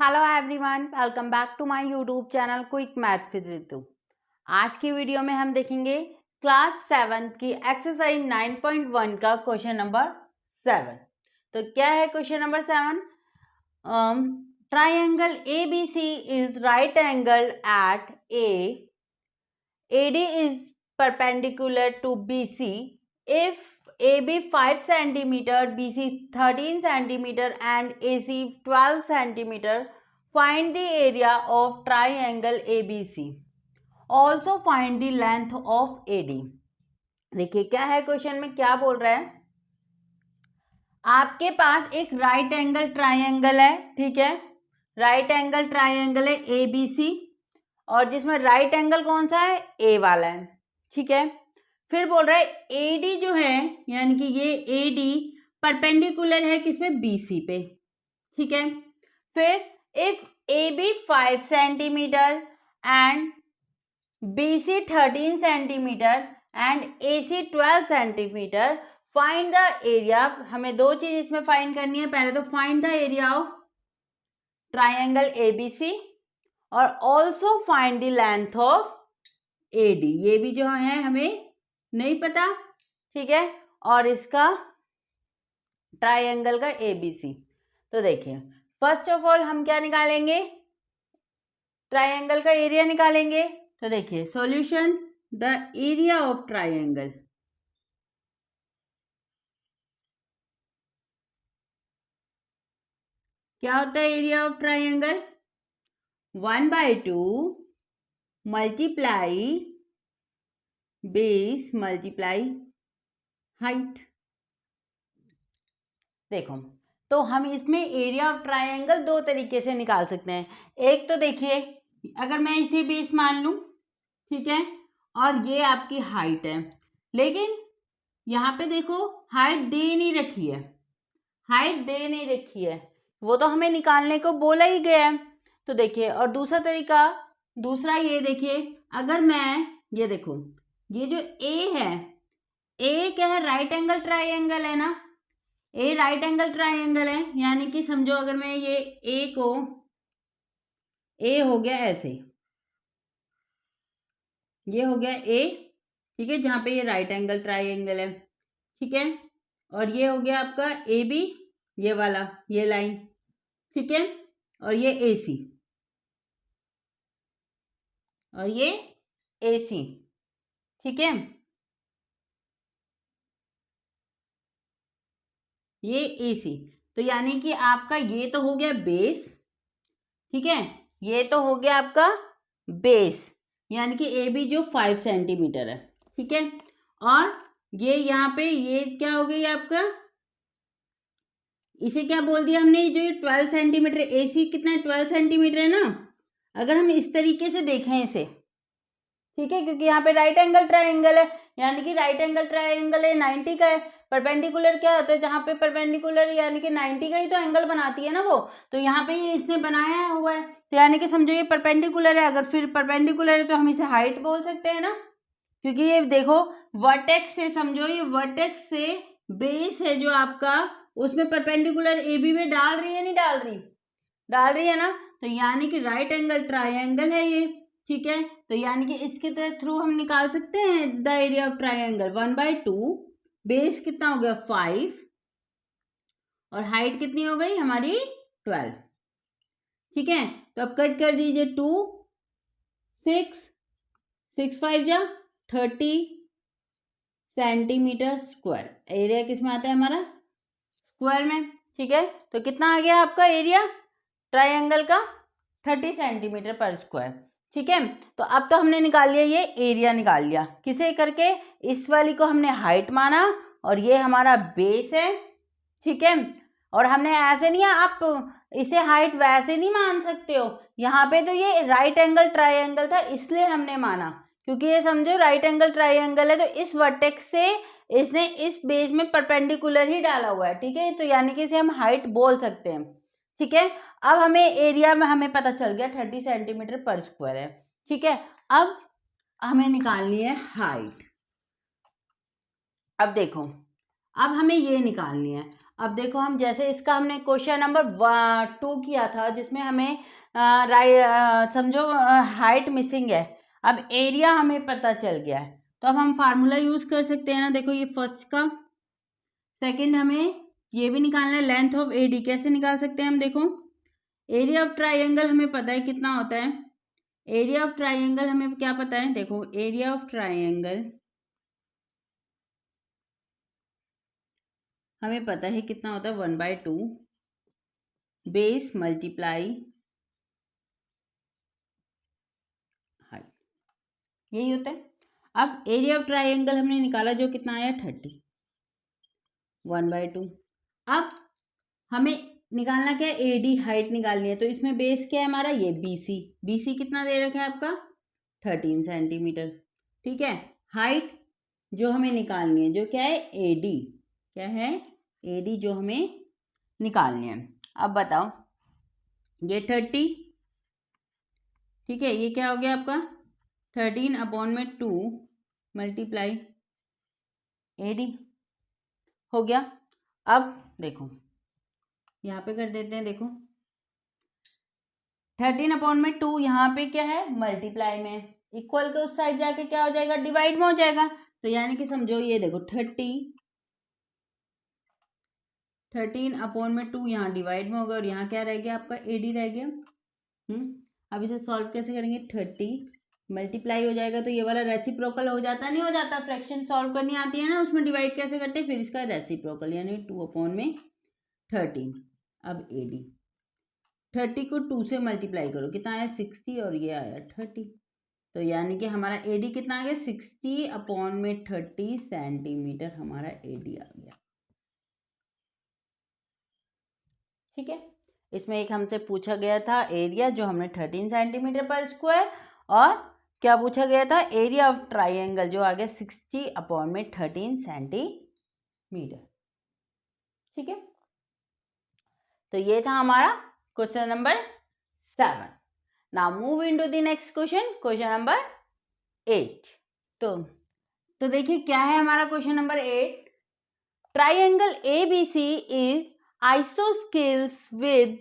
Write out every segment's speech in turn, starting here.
Hello everyone, welcome back to my YouTube channel quick math with Ritu. आज की video में हम देखेंगे क्लास 7 की एक्सरसाइज 9.1 का क्वेश्चन नंबर 7। तो क्या है question number 7? Triangle ABC is right angle at AD is perpendicular to BC. If AB 5 cm, BC 13 cm and AC 12 cm, find the area of triangle ABC. Also find the length of AD. देखिए क्या है question में, क्या बोल रहा है। आपके पास एक राइट एंगल ट्राइंगल है, ठीक है। राइट एंगल ट्राइंगल है ABC और जिसमें राइट एंगल कौन सा है, ए वाला है, ठीक है। फिर बोल रहा है AD जो है, यानी कि ये AD परपेंडिकुलर है किसमें, BC पे, ठीक है। फिर if AB 5 centimetre and BC 13 centimetre and AC 12 centimetre, find the area. हमें दो चीज इसमें फाइंड करनी है। पहले तो find the area of triangle ABC और also find the length of AD। ये भी जो है हमें नहीं पता, ठीक है। और इसका ट्राइंगल का ABC। तो देखिए फर्स्ट ऑफ ऑल हम क्या निकालेंगे, ट्राइंगल का एरिया निकालेंगे। तो देखिए solution, the area of triangle, क्या होता है area of triangle, 1/2 multiply base multiply height. देखो तो हम इसमें एरिया ऑफ ट्राइंगल दो तरीके से निकाल सकते हैं। एक तो देखिए अगर मैं इसे बेस मान लूं, ठीक है, और ये आपकी हाइट है, लेकिन यहाँ पे देखो हाइट दे नहीं रखी है, हाइट दे नहीं रखी है, वो तो हमें निकालने को बोला ही गया है। तो देखिए और दूसरा तरीका, दूसरा ये देखिए, अगर मैं ये देखो ये जो ए है, ए क्या है, राइट एंगल ट्राइंगल है ना, ए राइट एंगल ट्राइंगल है, यानी कि समझो अगर मैं ये ए को, ए हो गया ऐसे, ये हो गया ए, ठीक है, जहां पे ये राइट एंगल ट्राइंगल है, ठीक है। और ये हो गया आपका ए बी, ये वाला ये लाइन, ठीक है। और ये ए सी, और ये ए सी, ठीक है, ये ए सी। तो यानी कि आपका ये तो हो गया बेस, ठीक है, ये तो हो गया आपका बेस, यानी कि ए बी जो 5 सेंटीमीटर है, ठीक है। और ये यहाँ पे ये क्या हो गया आपका, इसे क्या बोल दिया हमने, जो ये 12 सेंटीमीटर, ए सी कितना है, 12 सेंटीमीटर है ना। अगर हम इस तरीके से देखें इसे, ठीक है, क्योंकि यहाँ पे राइट एंगल ट्राइंगल है, यानी कि राइट एंगल ट्राइंगल है 90 का है। परपेंडिकुलर क्या होता है, जहाँ पे परपेंडिकुलर यानी कि 90 का ही तो एंगल बनाती है ना वो, तो यहाँ पे ये इसने बनाया हुआ है, तो यानी कि समझो ये परपेंडिकुलर है। अगर फिर परपेंडिकुलर है तो हम इसे हाइट बोल सकते हैं ना, क्योंकि ये देखो वर्टेक्स से, समझो ये वर्टेक्स से बेस है जो आपका, उसमें परपेंडिकुलर ए बी में डाल रही है, नहीं डाल रही, डाल रही है ना। तो यानी कि राइट एंगल ट्राइंगल है ये, ठीक है। तो यानी कि इसके थ्रू हम निकाल सकते हैं the area of triangle, 1/2, base कितना हो गया 5 और हाइट कितनी हो गई हमारी 12, ठीक है। तो अब कट कर दीजिए, 2 6 6 5 जा 30 सेंटीमीटर स्क्वायर, एरिया किस में आता है हमारा, स्क्वायर में, ठीक है। तो कितना आ गया आपका एरिया ट्राइंगल का, 30 सेंटीमीटर पर स्क्वायर, ठीक है। तो अब तो हमने निकाल लिया, ये एरिया निकाल लिया किसे करके, इस वाली को हमने हाइट माना और ये हमारा बेस है, ठीक है। और हमने ऐसे नहीं, आप इसे हाइट वैसे नहीं मान सकते हो, यहाँ पे तो ये राइट एंगल ट्राइंगल था इसलिए हमने माना, क्योंकि ये समझो राइट एंगल ट्राइंगल है, तो इस वर्टेक्स से इसने इस बेस में परपेंडिकुलर ही डाला हुआ है, ठीक है। तो यानी कि इसे हम हाइट बोल सकते हैं, ठीक है। अब हमें एरिया में हमें पता चल गया 30 सेंटीमीटर पर स्क्वायर है, ठीक है। अब हमें निकालनी है हाइट। अब देखो अब हमें ये निकालनी है, अब देखो हम जैसे इसका हमने क्वेश्चन नंबर 2 किया था जिसमें हमें समझो हाइट मिसिंग है, अब एरिया हमें पता चल गया है, तो अब हम फार्मूला यूज कर सकते हैं ना। देखो ये फर्स्ट का, सेकंड हमें ये भी निकालना है, लेंथ ऑफ एडी कैसे निकाल सकते हैं हम। देखो एरिया ऑफ ट्राइंगल हमें पता है कितना होता है, एरिया ऑफ ट्राइंगल हमें क्या पता है। देखो एरिया ऑफ ट्राइंगल हमें पता है कितना होता है, 1/2 बेस मल्टीप्लाई हाइट, यही होता है। अब एरिया ऑफ ट्राइंगल हमने निकाला जो कितना आया 30, 1/2। अब हमें निकालना क्या है, एडी हाइट निकालनी है, तो इसमें बेस क्या है हमारा, ये बीसी, बीसी कितना दे रखा है आपका 13 सेंटीमीटर, ठीक है। हाइट जो हमें निकालनी है जो क्या है एडी, क्या है एडी जो हमें निकालनी है। अब बताओ ये 30, ठीक है, ये क्या हो गया आपका 13/2 मल्टीप्लाई एडी हो गया। अब देखो यहाँ पे कर देते हैं, देखो 13/2 यहाँ पे क्या है मल्टीप्लाई में, इक्वल के उस साइड जाके क्या हो जाएगा डिवाइड में हो जाएगा, तो यानी कि समझो ये देखो 13/2 यहाँ डिवाइड में होगा और यहाँ क्या रह गया आपका एडी रह गया। अब इसे सॉल्व कैसे करेंगे, 30 मल्टीप्लाई हो जाएगा तो ये वाला रेसिप्रोकल हो जाता नहीं हो जाता, फ्रैक्शन सॉल्व करनी आती है ना, उसमें डिवाइड कैसे करते हैं, फिर इसका रेसिप्रोकल यानी 2/13। अब एडी 30 को 2 से मल्टीप्लाई करो कितना आया 60 और ये आया 30, तो यानी कि हमारा एडी कितना आ गया 60/30 सेंटीमीटर हमारा एडी आ गया, ठीक है। इसमें एक हमसे पूछा गया था एरिया जो हमने 13 सेंटीमीटर पर स्क्वायर, और क्या पूछा गया था एरिया ऑफ ट्राइंगल जो आ गया 60/13 सेंटीमीटर, ठीक है। तो ये था हमारा question number 7। Now move into the next question, question number 8। तो देखिए क्या है हमारा question number 8। Triangle ABC is isosceles with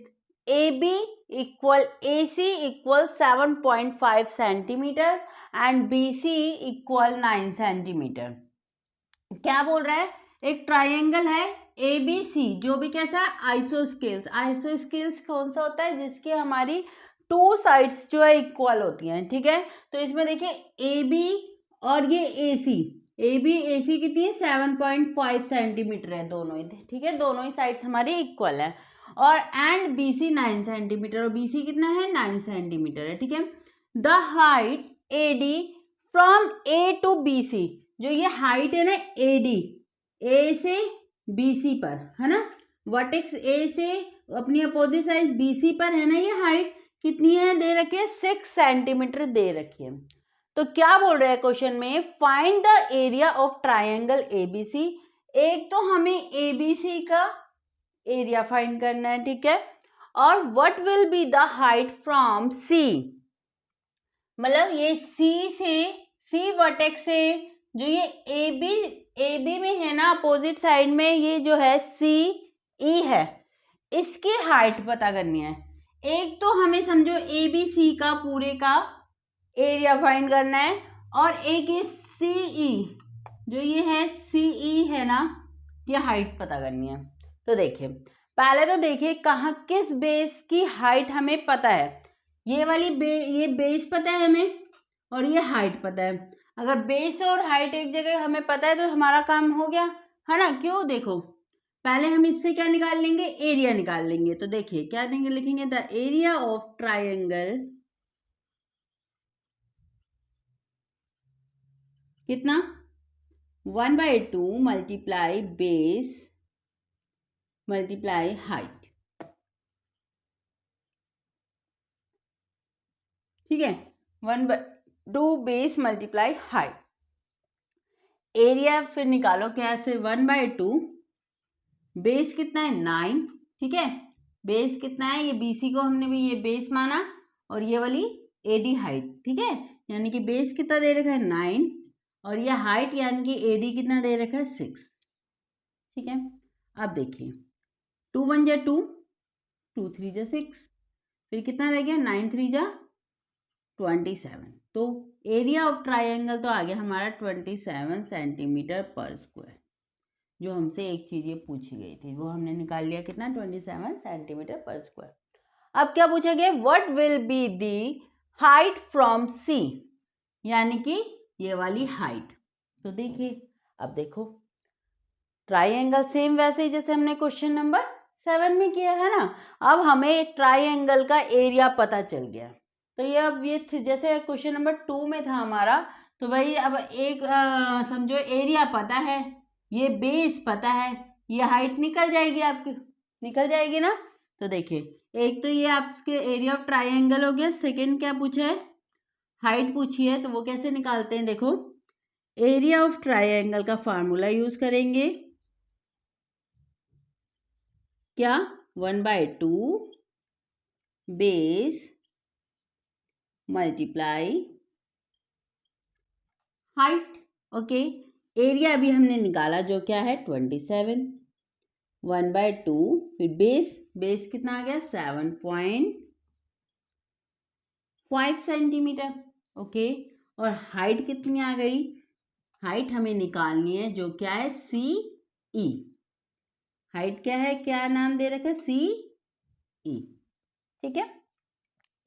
AB equal AC equal 7.5 centimeter and BC equal 9 centimeter। क्या बोल रहा है, एक ट्राइंगल है ABC जो भी कैसा है आइसोस्केल्स, आइसोस्केल्स कौन सा होता है जिसके हमारी 2 साइड्स जो है इक्वल होती हैं, ठीक है। तो इसमें देखिए AB और ये AC, AB AC कितनी है 7.5 सेंटीमीटर है दोनों ही, ठीक है, दोनों ही साइड्स हमारी इक्वल है, और एंड BC 9 सेंटीमीटर, और BC कितना है 9 सेंटीमीटर है, ठीक है। The height AD from A to BC, जो ये हाइट है ना AD, A से BC पर है ना, वर्टेक्स A से अपनी अपोजिट साइड BC पर है ना, ये हाइट कितनी है दे रखी है 6 सेंटीमीटर दे रखी है। तो क्या बोल रहे हैं क्वेश्चन में, find the area of triangle ABC। एक तो हमें ABC का एरिया फाइंड करना है, ठीक है, और what will be the height from C, मतलब ये C वर्टेक्स से जो ये AB में है ना अपोजिट साइड में, ये जो है CE है, इसकी हाइट पता करनी है। एक तो हमें समझो ABC का पूरे का एरिया फाइंड करना है, और एक ये CE जो ये है CE है ना, ये हाइट पता करनी है। तो देखिए पहले तो देखिए कहाँ किस बेस की हाइट हमें पता है, ये वाली ये बेस पता है हमें और ये हाइट पता है। अगर बेस और हाइट एक जगह हमें पता है तो हमारा काम हो गया है ना, क्यों, देखो पहले हम इससे क्या निकाल लेंगे एरिया निकाल लेंगे। तो देखिए क्या लिखेंगे, द एरिया ऑफ ट्राइंगल कितना 1/2 मल्टीप्लाई बेस मल्टीप्लाई हाइट, ठीक है, 1/2 बेस मल्टीप्लाई हाइट। एरिया फिर निकालो कैसे, 1/2 बेस कितना है 9, ठीक है, बेस कितना है, ये BC को हमने भी ये बेस माना और ये वाली AD हाइट, ठीक है, यानी कि बेस कितना दे रखा है 9 और ये हाइट यानी कि AD कितना दे रखा है 6, ठीक है। अब देखिए 2 1 जा 2, 2 3 जा 6, फिर कितना रह गया 9 3 जा 27। तो एरिया ऑफ ट्राइंगल तो आ गया हमारा 27 सेंटीमीटर पर स्क्वायर। जो हमसे एक चीज ये पूछी गई थी वो हमने निकाल लिया, कितना 27 सेंटीमीटर पर स्क्वायर। अब क्या पूछा गया, what will be the height from C, यानी कि ये वाली हाइट। तो देखिए, अब देखो ट्राइंगल सेम वैसे ही जैसे हमने क्वेश्चन नंबर 7 में किया है ना। अब हमें ट्राइंगल का एरिया पता चल गया। तो ये अब ये जैसे क्वेश्चन नंबर 2 में था हमारा, तो वही अब एक समझो एरिया पता है, ये बेस पता है, ये हाइट निकल जाएगी आपकी, निकल जाएगी ना। तो देखिए, एक तो ये आपके एरिया ऑफ ट्राइंगल हो गया, सेकंड क्या पूछा है, हाइट पूछी है। तो वो कैसे निकालते हैं, देखो एरिया ऑफ ट्राइंगल का फार्मूला यूज करेंगे, क्या 1/2 base multiply height. Okay, area अभी हमने निकाला जो क्या है 27, 1/2 फिर बेस कितना आ गया 7.5 सेंटीमीटर। ओके, और हाइट कितनी आ गई, हाइट हमें निकालनी है जो क्या है सी ई। हाइट क्या है, क्या नाम दे रखा है सी ई। ठीक है,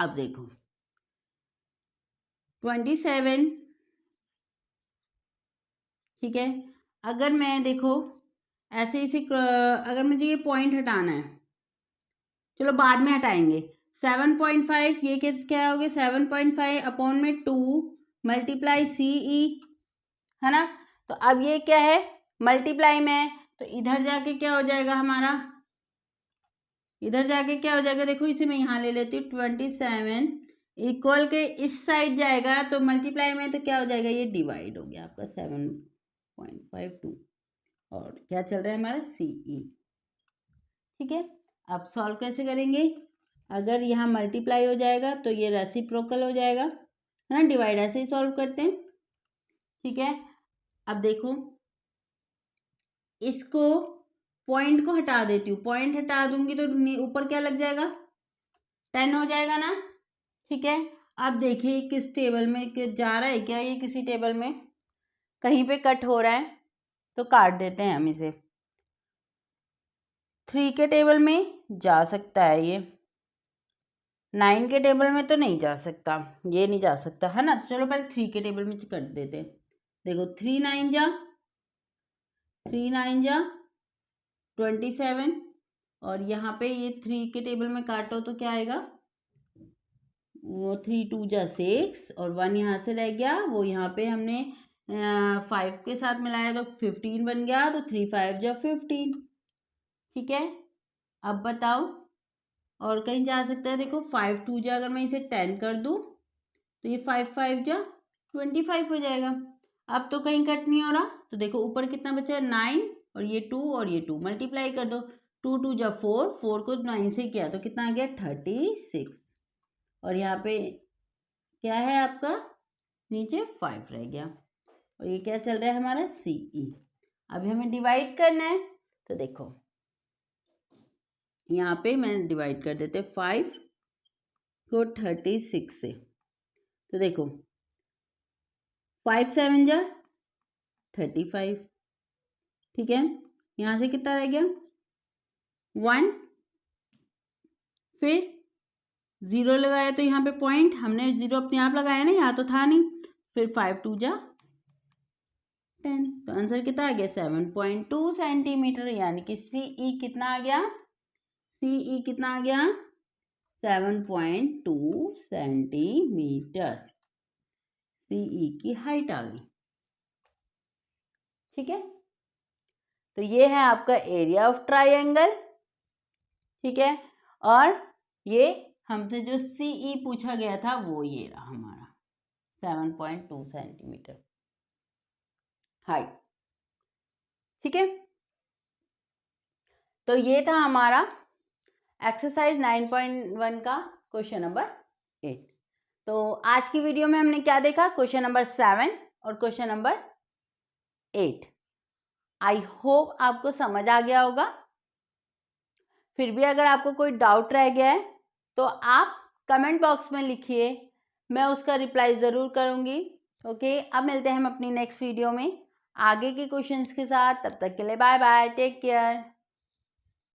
अब देखो 27, ठीक है। अगर मैं देखो ऐसे इसे अगर मुझे ये पॉइंट हटाना है, चलो बाद में हटाएंगे। 7.5 ये क्या हो गया 7.5 अपॉन में 2 मल्टीप्लाई सी ई, है ना। तो अब ये क्या है मल्टीप्लाई में है, तो इधर जाके क्या हो जाएगा हमारा, इधर जाके क्या हो जाएगा, देखो इसे मैं यहाँ ले लेती हूँ 27 इक्वल के इस साइड जाएगा, तो मल्टीप्लाई में तो क्या हो जाएगा, ये डिवाइड हो गया आपका 7.52 और क्या चल रहा है हमारा सी ई। ठीक है, अब सॉल्व कैसे करेंगे, अगर यहाँ मल्टीप्लाई हो जाएगा तो ये रेसिप्रोकल हो जाएगा, है ना, डिवाइड ऐसे ही सॉल्व करते हैं। ठीक है, अब देखो इसको पॉइंट को हटा देती हूँ, पॉइंट हटा दूंगी तो ऊपर क्या लग जाएगा 10 हो जाएगा ना। ठीक है, अब देखिए किस टेबल में जा रहा है, क्या ये किसी टेबल में कहीं पे कट हो रहा है, तो काट देते हैं हम इसे। 3 के टेबल में जा सकता है ये, 9 के टेबल में तो नहीं जा सकता, ये नहीं जा सकता, है ना। चलो पहले 3 के टेबल में कर देते हैं। देखो 3 9 जा 27 और यहाँ पे ये 3 के टेबल में काटो तो क्या आएगा, वो 3 2 जा 6 और 1 यहाँ से रह गया, वो यहाँ पे हमने 5 के साथ मिलाया तो 15 बन गया, तो 3 5 जा 15। ठीक है, अब बताओ और कहीं जा सकता है, देखो 5 2 जा अगर मैं इसे 10 कर दूँ तो ये 5 5 जा 25 हो जाएगा। अब तो कहीं कट नहीं हो रहा, तो देखो ऊपर कितना बचा 9 और ये 2 और ये 2 मल्टीप्लाई कर दो, 2 2 जा 4, 4 को 9 से किया तो कितना आ गया 36 और यहाँ पे क्या है आपका नीचे 5 रह गया और ये क्या चल रहा है हमारा सी ई। अभी हमें डिवाइड करना है, तो देखो यहाँ पे मैंने डिवाइड कर देते 5 को 36 से, तो देखो 5 7 जा 35। ठीक है, यहाँ से कितना रह गया 1, फिर 0 लगाया तो यहाँ पे पॉइंट हमने 0 अपने आप लगाया ना, यहाँ तो था नहीं, फिर 5 2 जा 10, तो आंसर कितना आ गया 7.2 सेंटीमीटर, यानी कि सी ई कितना आ गया, सी ई कितना आ गया 7.2 सेंटीमीटर, सी ई की हाइट आ गई। ठीक है, तो ये है आपका एरिया ऑफ ट्राइंगल। ठीक है, और ये हमसे जो सी ई पूछा गया था वो ये रहा हमारा 7.2 सेंटीमीटर हाइट। ठीक है, तो ये था हमारा एक्सरसाइज 9.1 का क्वेश्चन नंबर 8। तो आज की वीडियो में हमने क्या देखा, क्वेश्चन नंबर 7 और क्वेश्चन नंबर 8। आई होप आपको समझ आ गया होगा। फिर भी अगर आपको कोई डाउट रह गया है तो आप कमेंट बॉक्स में लिखिए, मैं उसका रिप्लाई ज़रूर करूँगी। ओके, अब मिलते हैं हम अपनी नेक्स्ट वीडियो में आगे के क्वेश्चंस के साथ। तब तक के लिए बाय बाय, टेक केयर।